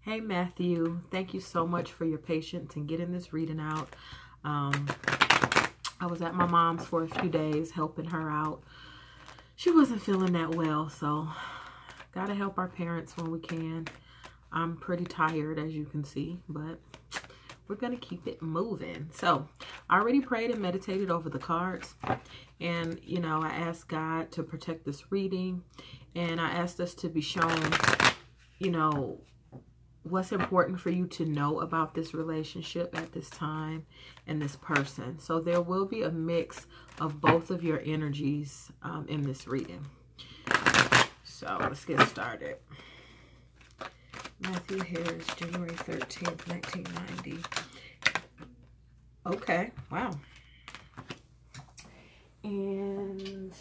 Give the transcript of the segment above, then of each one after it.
Hey Matthew, thank you so much for your patience in getting this reading out. I was at my mom's for a few days helping her out. She wasn't feeling that well, so gotta help our parents when we can. I'm pretty tired, as you can see, but we're gonna keep it moving. So I already prayed and meditated over the cards, and you know, I asked God to protect this reading, and I asked us to be shown, you know, what's important for you to know about this relationship at this time and this person. So there will be a mix of both of your energies in this reading. So let's get started. Matthew Harris, January 13th, 1990. Okay, wow. And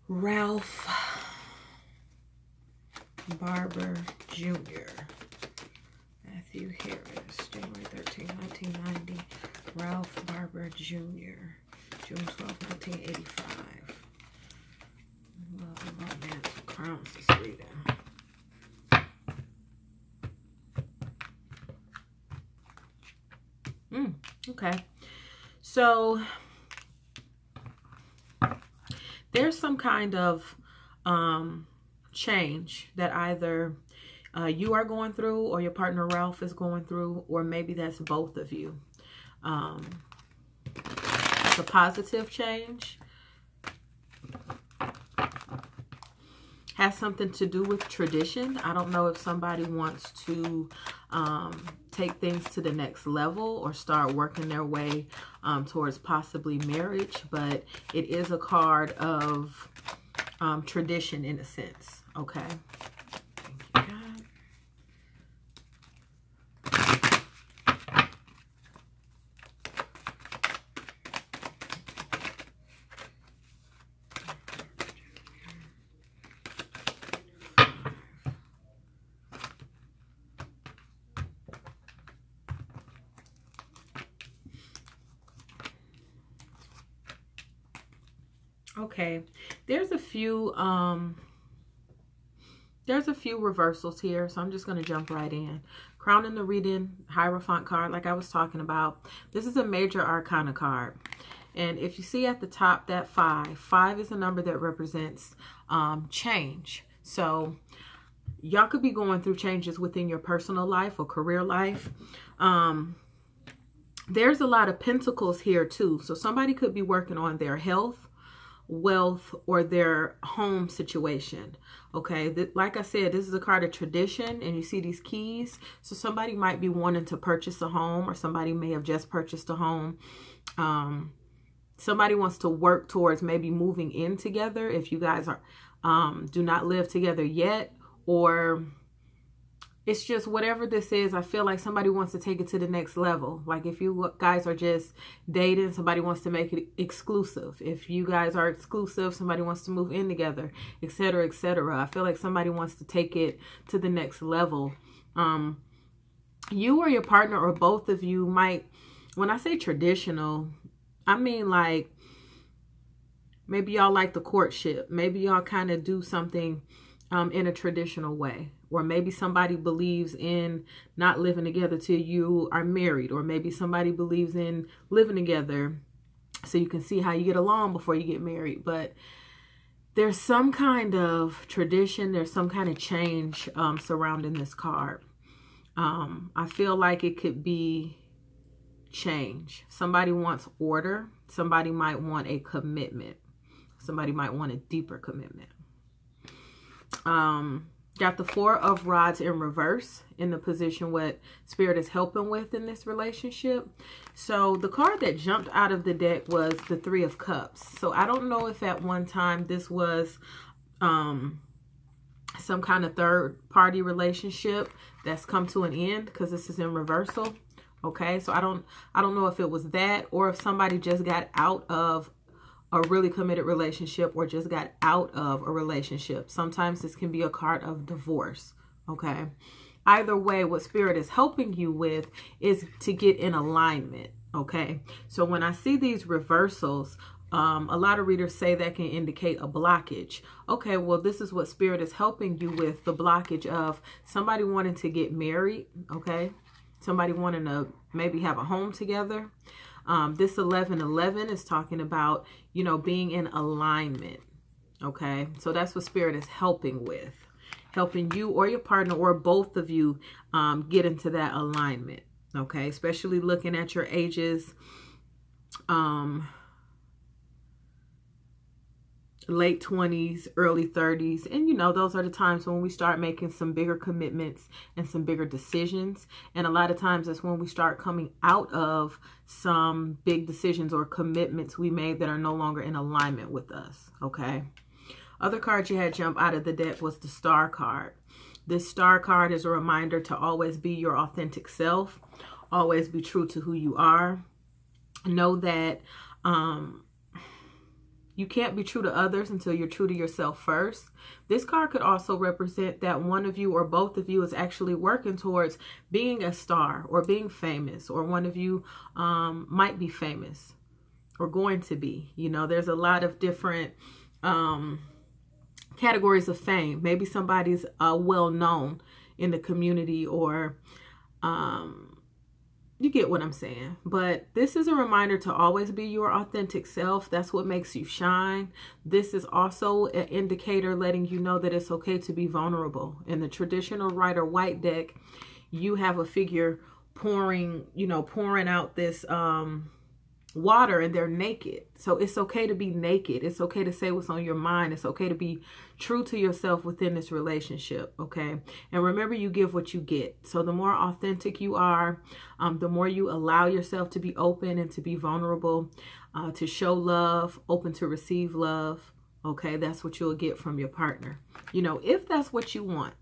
Ralph Barber Jr. Matthew Harris, January 13, 1990. Ralph Barber Jr. June 12, 1985. Love romance crowns this reading. Okay. So there's some kind of change that either you are going through or your partner Ralph is going through, or maybe that's both of you. It's a positive change. Has something to do with tradition. I don't know if somebody wants to take things to the next level or start working their way towards possibly marriage, but it is a card of tradition in a sense. Okay. Thank you, God. Okay, there's a few reversals here, so I'm just going to jump right in. Crowning the reading, Hierophant card, like I was talking about. This is a major arcana card. And if you see at the top that 5, 5 is a number that represents change. So y'all could be going through changes within your personal life or career life. There's a lot of pentacles here too. So somebody could be working on their health, wealth, or their home situation. Okay, like I said, this is a card of tradition, and you see these keys. So somebody might be wanting to purchase a home, or somebody may have just purchased a home. Somebody wants to work towards maybe moving in together if you guys are do not live together yet, or it's just whatever this is. I feel like somebody wants to take it to the next level. Like if you guys are just dating, somebody wants to make it exclusive. If you guys are exclusive, somebody wants to move in together, etc., etc. I feel like somebody wants to take it to the next level. You or your partner or both of you might, when I say traditional, I mean like maybe y'all like the courtship. Maybe y'all kind of do something in a traditional way. Or maybe somebody believes in not living together till you are married. Or maybe somebody believes in living together so you can see how you get along before you get married. But there's some kind of tradition. There's some kind of change surrounding this card. I feel like it could be change. Somebody wants order. Somebody might want a commitment. Somebody might want a deeper commitment. Got the 4 of Rods in reverse in the position what Spirit is helping with in this relationship. So the card that jumped out of the deck was the 3 of Cups. So I don't know if at one time this was some kind of third party relationship that's come to an end, because this is in reversal. Okay, so I don't know if it was that, or if somebody just got out of a really committed relationship, or just got out of a relationship. Sometimes this can be a card of divorce. Okay, either way, what Spirit is helping you with is to get in alignment. Okay, so when I see these reversals, a lot of readers say that can indicate a blockage. Okay, well, this is what Spirit is helping you with, the blockage of somebody wanting to get married, okay? Somebody wanting to maybe have a home together. This 11:11 is talking about, you know, being in alignment, okay? So that's what Spirit is helping with, helping you or your partner or both of you get into that alignment, okay? Especially looking at your ages, late 20s, early 30s. And, you know, those are the times when we start making some bigger commitments and some bigger decisions. And a lot of times that's when we start coming out of some big decisions or commitments we made that are no longer in alignment with us. Okay. Other card you had jump out of the deck was the Star card. This Star card is a reminder to always be your authentic self. Always be true to who you are. Know that, you can't be true to others until you're true to yourself first. This card could also represent that one of you or both of you is actually working towards being a star or being famous, or one of you might be famous or going to be. You know, there's a lot of different categories of fame. Maybe somebody's well known in the community, or you get what I'm saying. But this is a reminder to always be your authentic self. That's what makes you shine. This is also an indicator letting you know that it's okay to be vulnerable. In the traditional Rider-Waite deck, you have a figure pouring out this water, and they're naked. So it's okay to be naked. It's okay to say what's on your mind. It's okay to be true to yourself within this relationship, okay? And remember, you give what you get. So the more authentic you are, the more you allow yourself to be open and to be vulnerable, to show love, open to receive love, okay? That's what you'll get from your partner, you know, if that's what you want.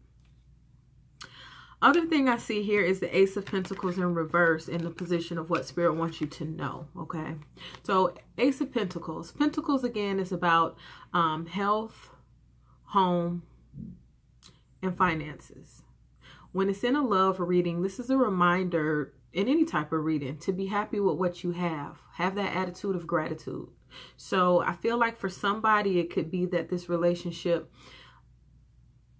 Other thing I see here is the Ace of Pentacles in reverse, in the position of what Spirit wants you to know, okay? So Ace of Pentacles. Pentacles, again, is about health, home, and finances. When it's in a love reading, this is a reminder in any type of reading to be happy with what you have. Have that attitude of gratitude. So I feel like for somebody, it could be that this relationship,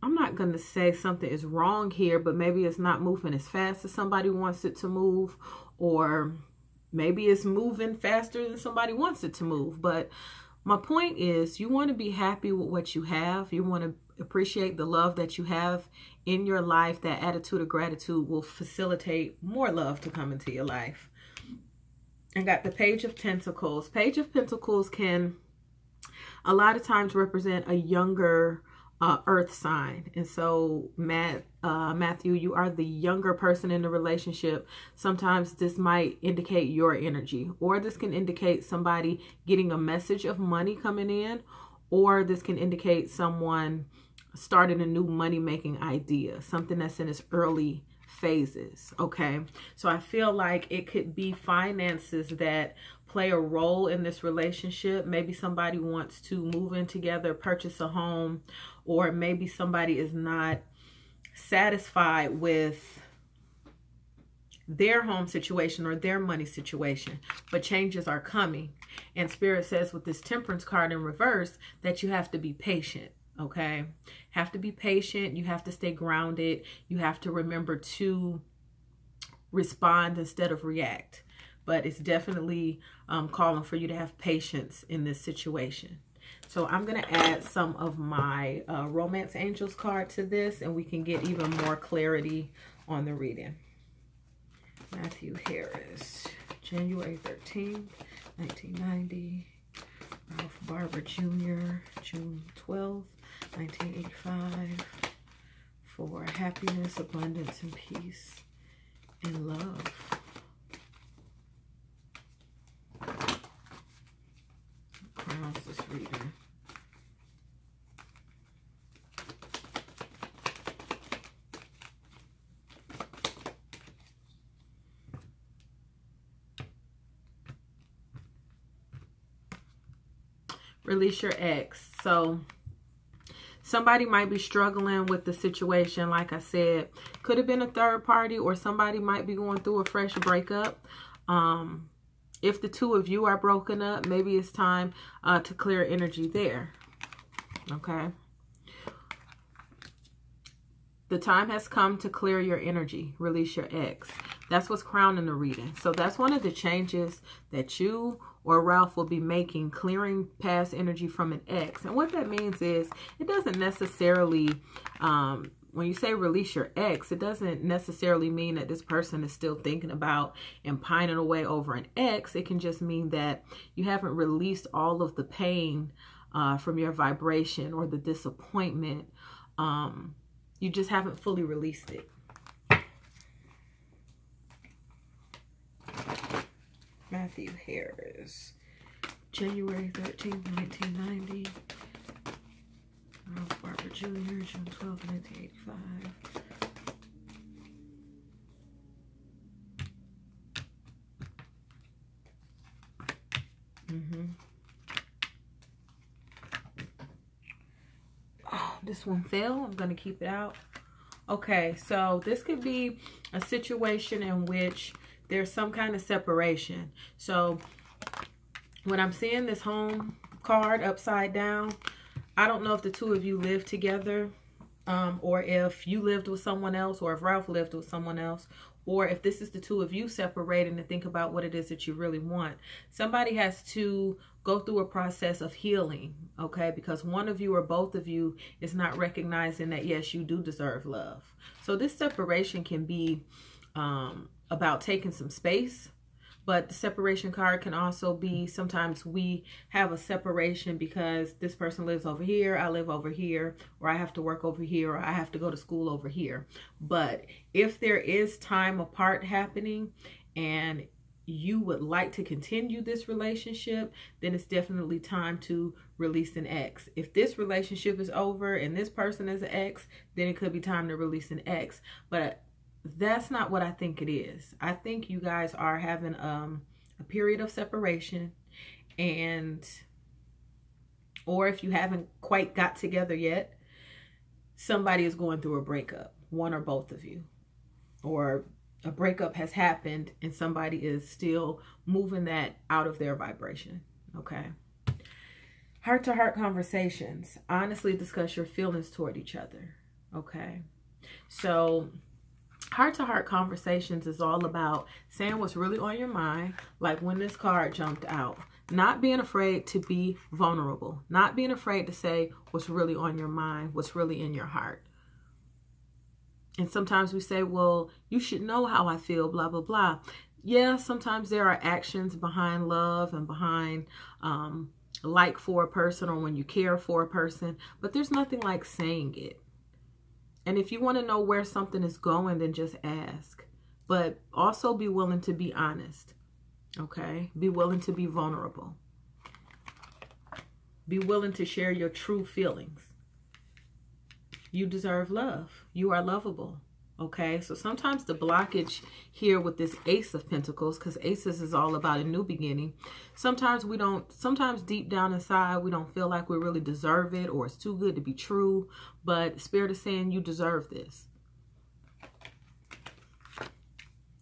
I'm not going to say something is wrong here, but maybe it's not moving as fast as somebody wants it to move, or maybe it's moving faster than somebody wants it to move. But my point is, you want to be happy with what you have. You want to appreciate the love that you have in your life. That attitude of gratitude will facilitate more love to come into your life. And got the Page of Pentacles. Page of Pentacles can a lot of times represent a younger earth sign. And so Matthew, you are the younger person in the relationship. Sometimes this might indicate your energy, or this can indicate somebody getting a message of money coming in, or this can indicate someone starting a new money-making idea, something that's in its early phases, okay? So I feel like it could be finances that play a role in this relationship. Maybe somebody wants to move in together, purchase a home, or maybe somebody is not satisfied with their home situation or their money situation, but changes are coming. And Spirit says with this Temperance card in reverse that you have to be patient, okay? Have to be patient. You have to stay grounded. You have to remember to respond instead of react. But it's definitely calling for you to have patience in this situation. So I'm going to add some of my Romance Angels card to this, and we can get even more clarity on the reading. Matthew Harris, January 13th, 1990. Ralph Barber Jr., June 12th, 1985. For happiness, abundance, and peace, and love. Crowns this reading. Release your ex. So somebody might be struggling with the situation. Like I said, could have been a third party, or somebody might be going through a fresh breakup. If the two of you are broken up, maybe it's time to clear energy there. Okay. The time has come to clear your energy. Release your ex. That's what's crowning the reading. So that's one of the changes that you or Ralph will be making, clearing past energy from an ex. And what that means is it doesn't necessarily, when you say release your ex, it doesn't necessarily mean that this person is still thinking about and pining away over an ex. It can just mean that you haven't released all of the pain from your vibration or the disappointment. You just haven't fully released it. Matthew Harris, January 13th, 1990. Ralph Barker Jr., June 12th, 1985. Oh, this one fell. I'm going to keep it out. Okay, so this could be a situation in which there's some kind of separation. So when I'm seeing this home card upside down, I don't know if the two of you live together, or if you lived with someone else, or if Ralph lived with someone else, or if this is the two of you separating to think about what it is that you really want. Somebody has to go through a process of healing, okay? Because one of you or both of you is not recognizing that, yes, you do deserve love. So this separation can be about taking some space, but the separation card can also be sometimes we have a separation because this person lives over here, I live over here, or I have to work over here, or I have to go to school over here. But if there is time apart happening and you would like to continue this relationship, then it's definitely time to release an ex. If this relationship is over and this person is an ex, then it could be time to release an ex. But that's not what I think it is. I think you guys are having a period of separation, and or if you haven't quite got together yet, somebody is going through a breakup, one or both of you, or a breakup has happened and somebody is still moving that out of their vibration. Okay. Heart-to-heart conversations. Honestly discuss your feelings toward each other. Okay. So heart-to-heart conversations is all about saying what's really on your mind, like when this card jumped out. Not being afraid to be vulnerable. Not being afraid to say what's really on your mind, what's really in your heart. And sometimes we say, well, you should know how I feel, blah, blah, blah. Yeah, sometimes there are actions behind love and behind like for a person, or when you care for a person, but there's nothing like saying it. And if you want to know where something is going, then just ask. But also be willing to be honest. Okay? Be willing to be vulnerable. Be willing to share your true feelings. You deserve love. You are lovable. Okay? So sometimes the blockage here with this Ace of Pentacles, because Aces is all about a new beginning. Sometimes deep down inside, we don't feel like we really deserve it, or it's too good to be true. But Spirit is saying you deserve this.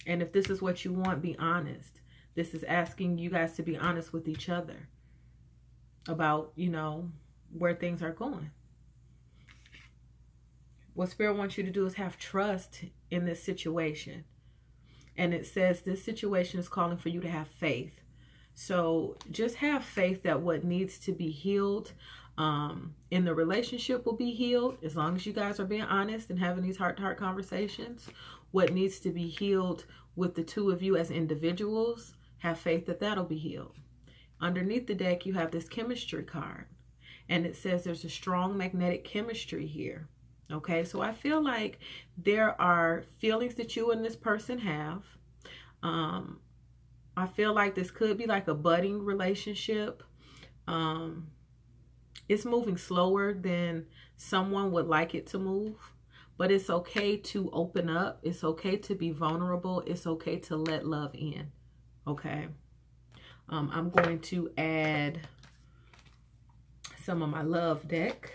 And if this is what you want, be honest. This is asking you guys to be honest with each other about, you know, where things are going. What Spirit wants you to do is have trust in this situation. And it says this situation is calling for you to have faith. So just have faith that what needs to be healed in the relationship will be healed, as long as you guys are being honest and having these heart-to-heart conversations. What needs to be healed with the two of you as individuals, have faith that that'll be healed. Underneath the deck, you have this chemistry card. And it says there's a strong magnetic chemistry here. Okay, so I feel like there are feelings that you and this person have. I feel like this could be like a budding relationship. It's moving slower than someone would like it to move. But it's okay to open up. It's okay to be vulnerable. It's okay to let love in. Okay. I'm going to add some of my love deck.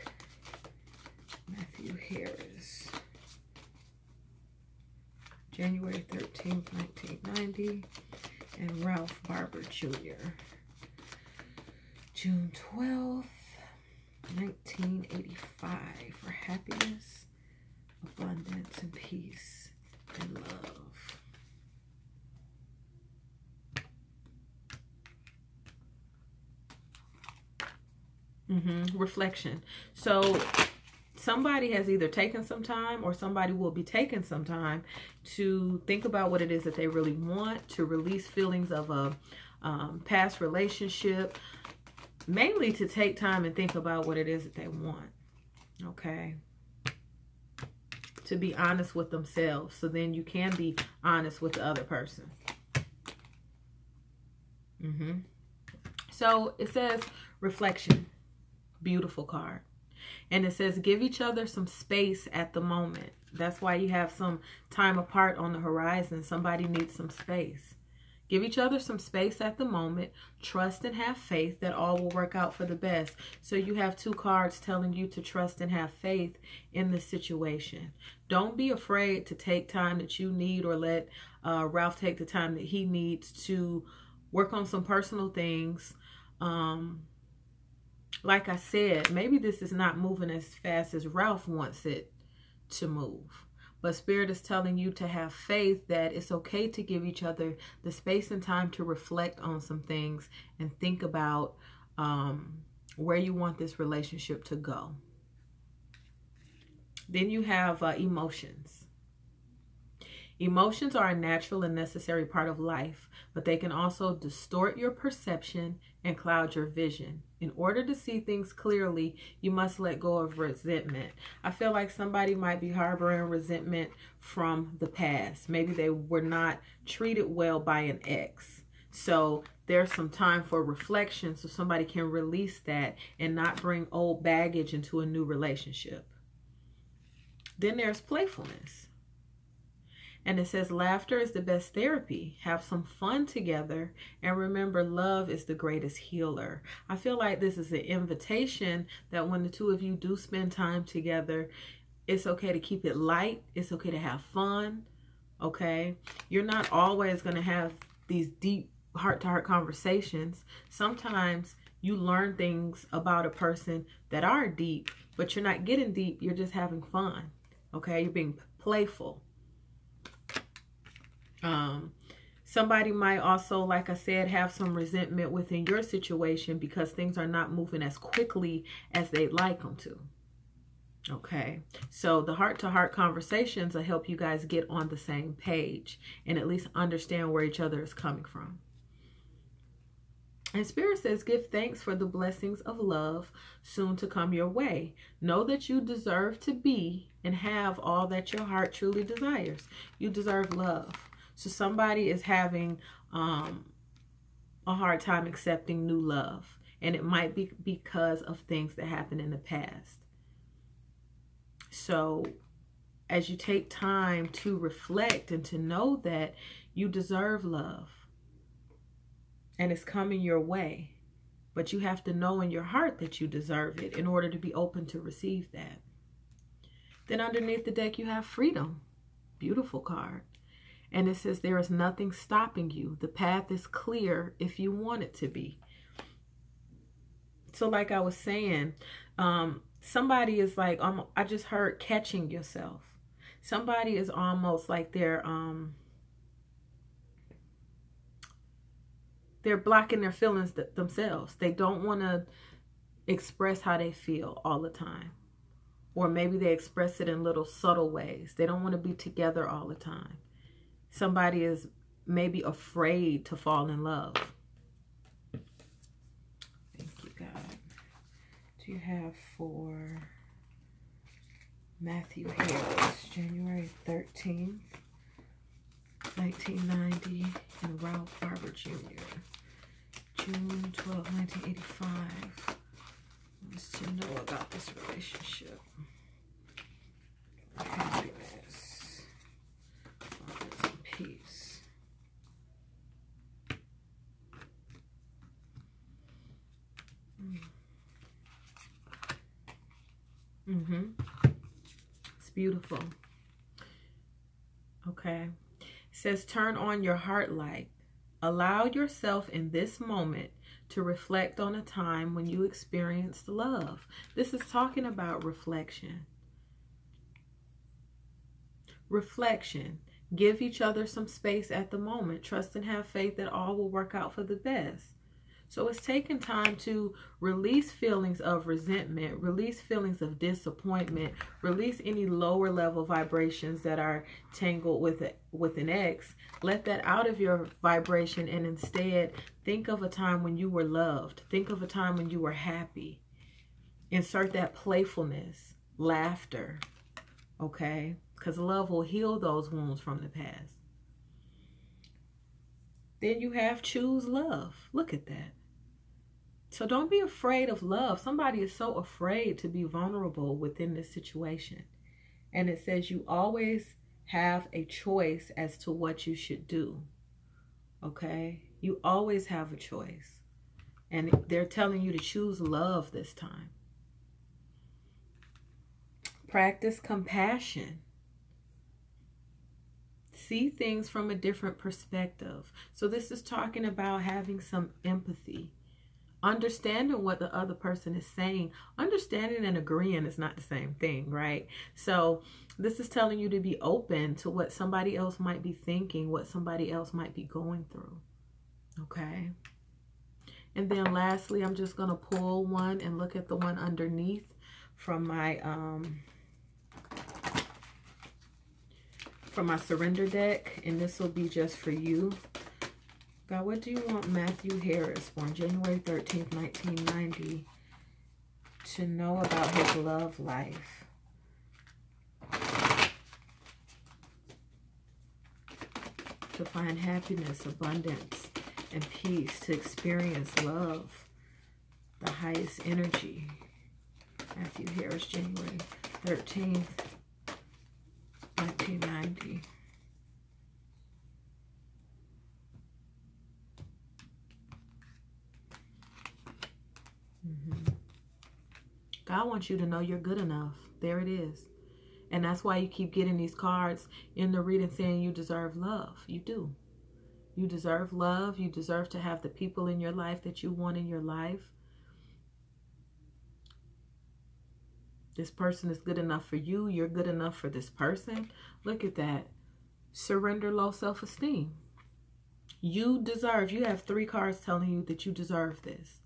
Matthew Harris, January 13th, 1990. and Ralph Barber Jr. June 12th, 1985, for happiness, abundance, and peace, and love. Reflection. So somebody has either taken some time or somebody will be taking some time to think about what it is that they really want, to release feelings of a past relationship, mainly to take time and think about what it is that they want. Okay. To be honest with themselves, so then you can be honest with the other person. So it says reflection. Beautiful card. And it says give each other some space at the moment. That's why you have some time apart on the horizon. Somebody needs some space. Give each other some space at the moment. Trust and have faith that all will work out for the best. So you have two cards telling you to trust and have faith in the situation. Don't be afraid to take time that you need, or let Ralph take the time that he needs to work on some personal things. Like I said, maybe this is not moving as fast as Ralph wants it to move. But Spirit is telling you to have faith that it's okay to give each other the space and time to reflect on some things and think about where you want this relationship to go. Then you have emotions. Emotions are a natural and necessary part of life, but they can also distort your perception and cloud your vision. In order to see things clearly, you must let go of resentment. I feel like somebody might be harboring resentment from the past. Maybe they were not treated well by an ex. So there's some time for reflection so somebody can release that and not bring old baggage into a new relationship. Then there's playfulness. And it says laughter is the best therapy. Have some fun together. And remember, love is the greatest healer. I feel like this is an invitation that when the two of you do spend time together, it's okay to keep it light. It's okay to have fun. Okay? You're not always going to have these deep heart-to-heart conversations. Sometimes you learn things about a person that are deep, but you're not getting deep. You're just having fun. Okay? You're being playful. Somebody might also, like I said, have some resentment within your situation because things are not moving as quickly as they'd like them to. Okay, so the heart-to-heart conversations will help you guys get on the same page and at least understand where each other is coming from. And Spirit says, give thanks for the blessings of love soon to come your way. Know that you deserve to be and have all that your heart truly desires. You deserve love. So somebody is having a hard time accepting new love. And it might be because of things that happened in the past. So as you take time to reflect and to know that you deserve love and it's coming your way, but you have to know in your heart that you deserve it in order to be open to receive that. Then underneath the deck you have freedom. Beautiful card. And it says there is nothing stopping you. The path is clear if you want it to be. So like I was saying, somebody is like, I just heard catching yourself. Somebody is almost like they're blocking their feelings themselves. They don't want to express how they feel all the time. Or maybe they express it in little subtle ways. They don't want to be together all the time. Somebody is maybe afraid to fall in love. Thank you, God. Do you have for Matthew Harris, January 13th, 1990, and Ralph Barber Jr., June 12, 1985. Wants to know about this relationship. Happiness, abundance, and peace. It's beautiful. Okay. It says, turn on your heart light. Allow yourself in this moment to reflect on a time when you experienced love. This is talking about reflection. Reflection. Give each other some space at the moment. Trust and have faith that all will work out for the best. So it's taking time to release feelings of resentment, release feelings of disappointment, release any lower level vibrations that are tangled with an ex. Let that out of your vibration and instead think of a time when you were loved. Think of a time when you were happy. Insert that playfulness, laughter, okay? Because love will heal those wounds from the past. Then you have choose love. Look at that. So don't be afraid of love. Somebody is so afraid to be vulnerable within this situation. And it says you always have a choice as to what you should do. Okay? You always have a choice. And they're telling you to choose love this time. Practice compassion. See things from a different perspective. So this is talking about having some empathy. Understanding what the other person is saying. Understanding and agreeing is not the same thing, right? So this is telling you to be open to what somebody else might be thinking, what somebody else might be going through. Okay? And then lastly, I'm just going to pull one and look at the one underneath from my surrender deck. And this will be just for you. God, what do you want Matthew Harris, born January 13th, 1990, to know about his love life? To find happiness, abundance, and peace. To experience love, the highest energy. Matthew Harris, January 13th, 1990. God wants you to know you're good enough. There it is. And that's why you keep getting these cards in the reading saying you deserve love. You do. You deserve love. You deserve to have the people in your life that you want in your life. This person is good enough for you. You're good enough for this person. Look at that. Surrender low self-esteem. You deserve. You have 3 cards telling you that you deserve this.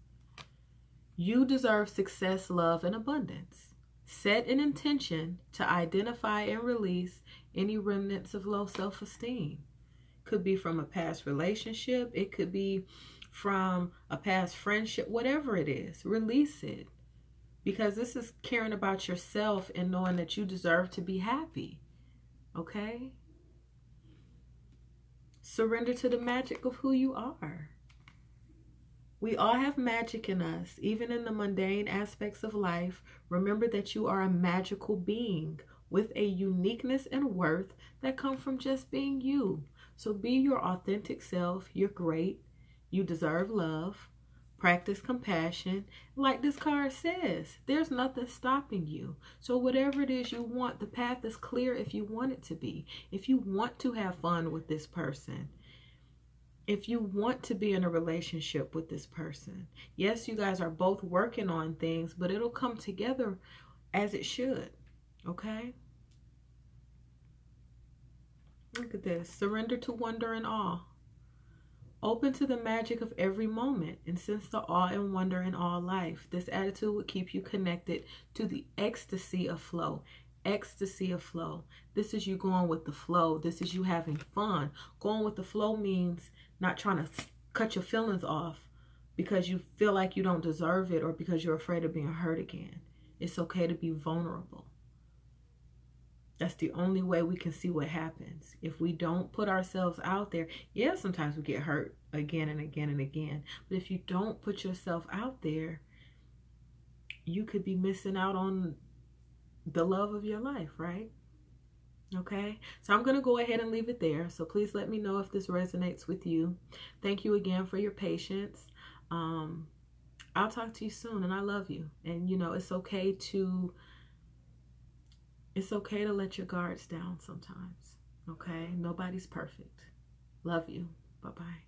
You deserve success, love, and abundance. Set an intention to identify and release any remnants of low self-esteem. Could be from a past relationship. It could be from a past friendship. Whatever it is, release it. Because this is caring about yourself and knowing that you deserve to be happy. Okay? Surrender to the magic of who you are. We all have magic in us, even in the mundane aspects of life. Remember that you are a magical being with a uniqueness and worth that come from just being you. So be your authentic self. You're great. You deserve love. Practice compassion. Like this card says, there's nothing stopping you. So whatever it is you want, the path is clear if you want it to be. If you want to have fun with this person. If you want to be in a relationship with this person. Yes, you guys are both working on things, but it'll come together as it should. Okay? Look at this. Surrender to wonder and awe. Open to the magic of every moment and sense the awe and wonder in all life. This attitude will keep you connected to the ecstasy of flow. Ecstasy of flow. This is you going with the flow. This is you having fun. Going with the flow means not trying to cut your feelings off because you feel like you don't deserve it or because you're afraid of being hurt again. It's okay to be vulnerable. That's the only way we can see what happens. If we don't put ourselves out there, yeah, sometimes we get hurt again and again and again. But if you don't put yourself out there, you could be missing out on the love of your life, right? Okay, so I'm going to go ahead and leave it there. So please let me know if this resonates with you. Thank you again for your patience. I'll talk to you soon, and I love you. And you know, it's okay to let your guards down sometimes. Okay, nobody's perfect. Love you. Bye-bye.